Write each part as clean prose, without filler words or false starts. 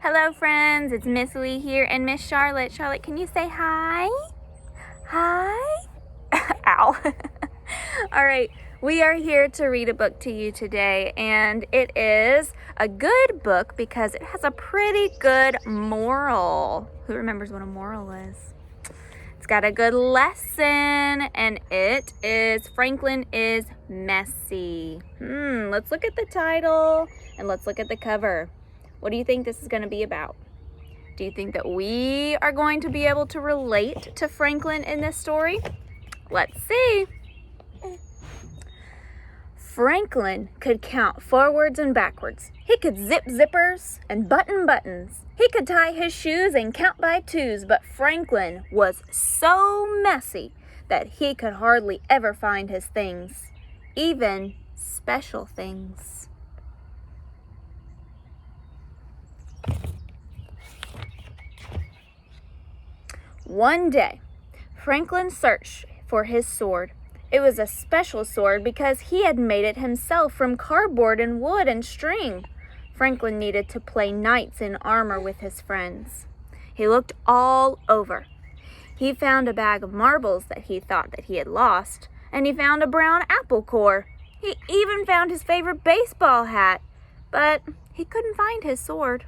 Hello friends, it's Miss Lee here and Miss Charlotte. Charlotte, can you say hi? Hi? Ow. All right, we are here to read a book to you today, and it is a good book because it has a pretty good moral. Who remembers what a moral is? It's got a good lesson, and it is Franklin is Messy. Let's look at the title and let's look at the cover. What do you think this is going to be about? Do you think that we are going to be able to relate to Franklin in this story? Let's see. Franklin could count forwards and backwards. He could zip zippers and button buttons. He could tie his shoes and count by twos, but Franklin was so messy that he could hardly ever find his things, even special things. One day, Franklin searched for his sword. It was a special sword because he had made it himself from cardboard and wood and string. Franklin needed to play knights in armor with his friends. He looked all over. He found a bag of marbles that he thought that he had lost, and he found a brown apple core. He even found his favorite baseball hat, but he couldn't find his sword.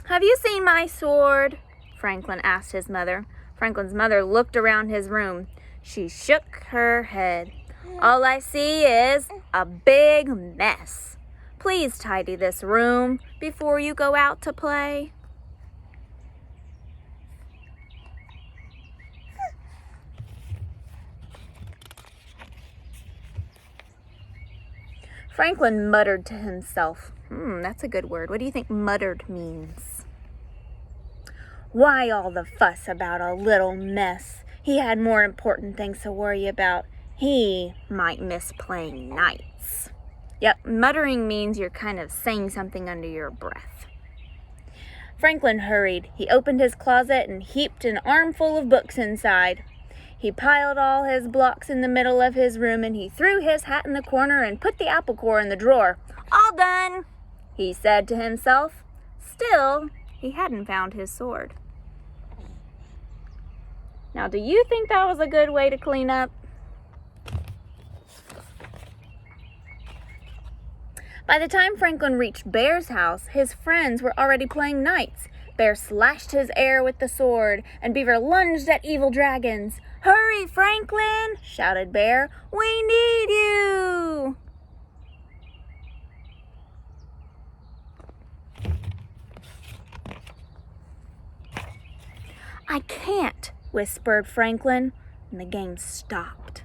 "Have you seen my sword?" Franklin asked his mother. Franklin's mother looked around his room. She shook her head. "All I see is a big mess. Please tidy this room before you go out to play." Franklin muttered to himself. That's a good word. What do you think muttered means? Why all the fuss about a little mess? He had more important things to worry about. He might miss playing knights. Yep, muttering means you're kind of saying something under your breath. Franklin hurried. He opened his closet and heaped an armful of books inside. He piled all his blocks in the middle of his room, and he threw his hat in the corner and put the apple core in the drawer. "All done," he said to himself. Still, he hadn't found his sword. Now, do you think that was a good way to clean up? By the time Franklin reached Bear's house, his friends were already playing knights. Bear slashed his air with the sword, and Beaver lunged at evil dragons. "Hurry, Franklin!" shouted Bear. "We need you!" "I can't," whispered Franklin, and the game stopped.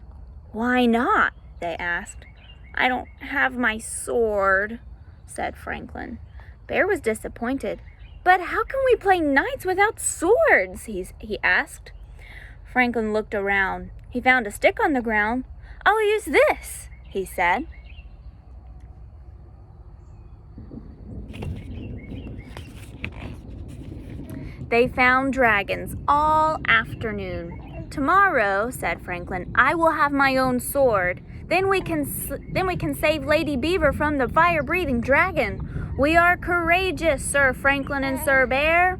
"Why not?" they asked. "I don't have my sword," said Franklin. Bear was disappointed. "But how can we play knights without swords?" he asked. Franklin looked around. He found a stick on the ground. "I'll use this," he said. They found dragons all afternoon. "Tomorrow," said Franklin, "I will have my own sword. Then we can save Lady Beaver from the fire-breathing dragon. We are courageous, Sir Franklin and Sir Bear."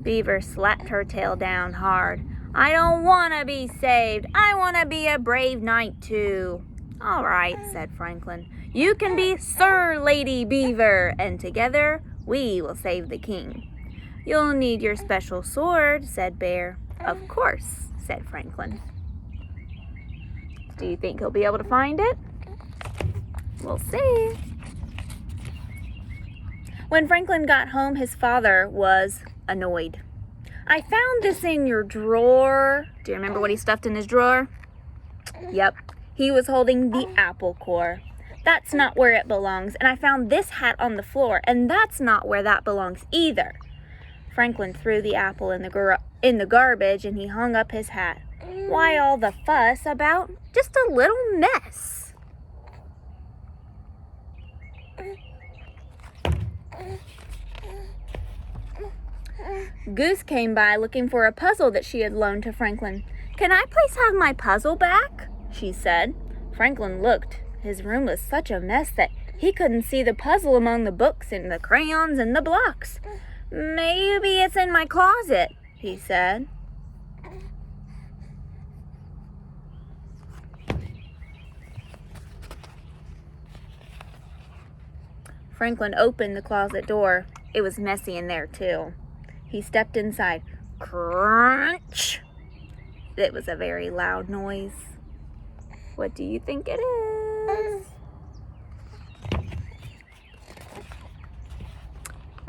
Beaver slapped her tail down hard. "I don't want to be saved. I want to be a brave knight too." "All right," said Franklin. "You can be Sir Lady Beaver, and together we will save the king." "You'll need your special sword," said Bear. "Of course," said Franklin. Do you think he'll be able to find it? We'll see. When Franklin got home, his father was annoyed. "I found this in your drawer." Do you remember what he stuffed in his drawer? Yep, he was holding the apple core. "That's not where it belongs, and I found this hat on the floor, and that's not where that belongs either." Franklin threw the apple in the garbage, and he hung up his hat. Why all the fuss about just a little mess? Goose came by looking for a puzzle that she had loaned to Franklin. "Can I please have my puzzle back?" she said. Franklin looked. His room was such a mess that he couldn't see the puzzle among the books and the crayons and the blocks. Maybe it's in my closet, he said. Franklin opened the closet door. It was messy in there, too. He stepped inside. Crunch! It was a very loud noise. What do you think it is?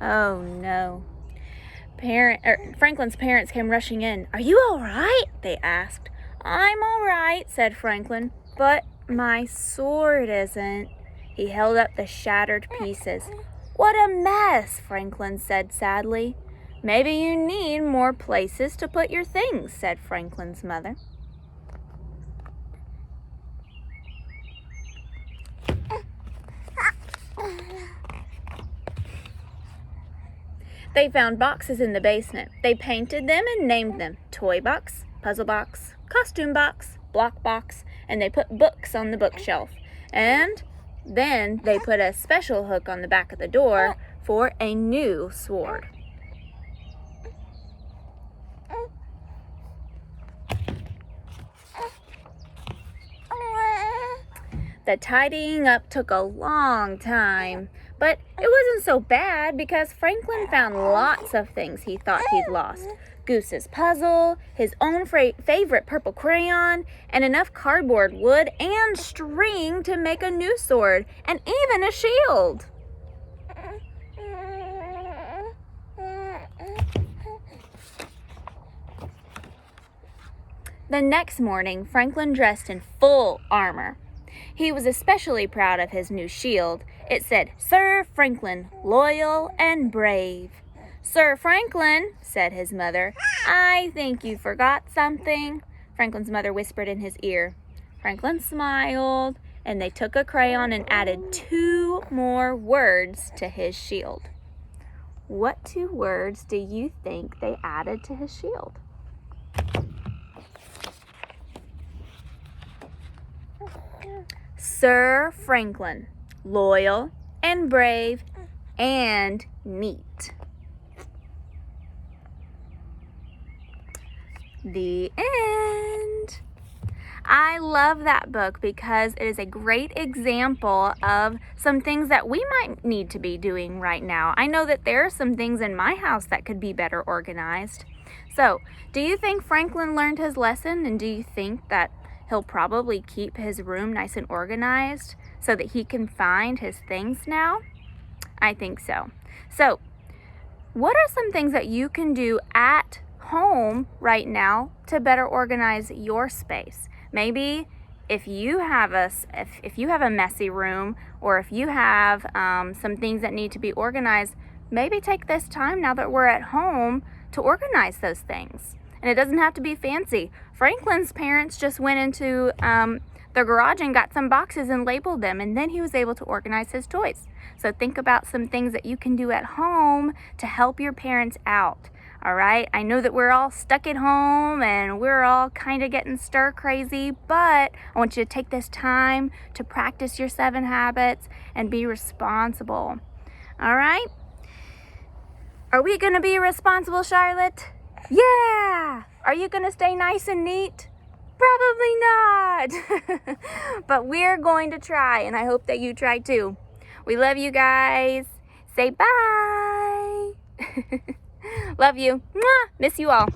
Oh, no. Franklin's parents came rushing in. "Are you all right?" they asked. "I'm all right," said Franklin, "but my sword isn't." He held up the shattered pieces. "What a mess," Franklin said sadly. "Maybe you need more places to put your things," said Franklin's mother. They found boxes in the basement. They painted them and named them toy box, puzzle box, costume box, block box, and they put books on the bookshelf. And then they put a special hook on the back of the door for a new sword. The tidying up took a long time, but it wasn't so bad because Franklin found lots of things he thought he'd lost. Goose's puzzle, his own favorite purple crayon, and enough cardboard, wood, and string to make a new sword, and even a shield. The next morning, Franklin dressed in full armor. He was especially proud of his new shield. It said, "Sir Franklin, loyal and brave." "Sir Franklin," said his mother, "I think you forgot something." Franklin's mother whispered in his ear. Franklin smiled, and they took a crayon and added 2 more words to his shield. What 2 words do you think they added to his shield? Sir Franklin, loyal and brave and neat. The end. I love that book because it is a great example of some things that we might need to be doing right now. I know that there are some things in my house that could be better organized. So, do you think Franklin learned his lesson, and do you think that he'll probably keep his room nice and organized so that he can find his things now? I think so. So, what are some things that you can do at home right now to better organize your space? Maybe if you have a messy room, or if you have some things that need to be organized, maybe take this time now that we're at home to organize those things. And it doesn't have to be fancy. Franklin's parents just went into the garage and got some boxes and labeled them, and then he was able to organize his toys. So think about some things that you can do at home to help your parents out. All right, I know that we're all stuck at home and we're all kind of getting stir crazy, but I want you to take this time to practice your 7 habits and be responsible. All right? Are we going to be responsible, Charlotte? Yeah! Are you going to stay nice and neat? Probably not. But we're going to try, and I hope that you try too. We love you guys. Say bye. Love you. Mwah. Miss you all.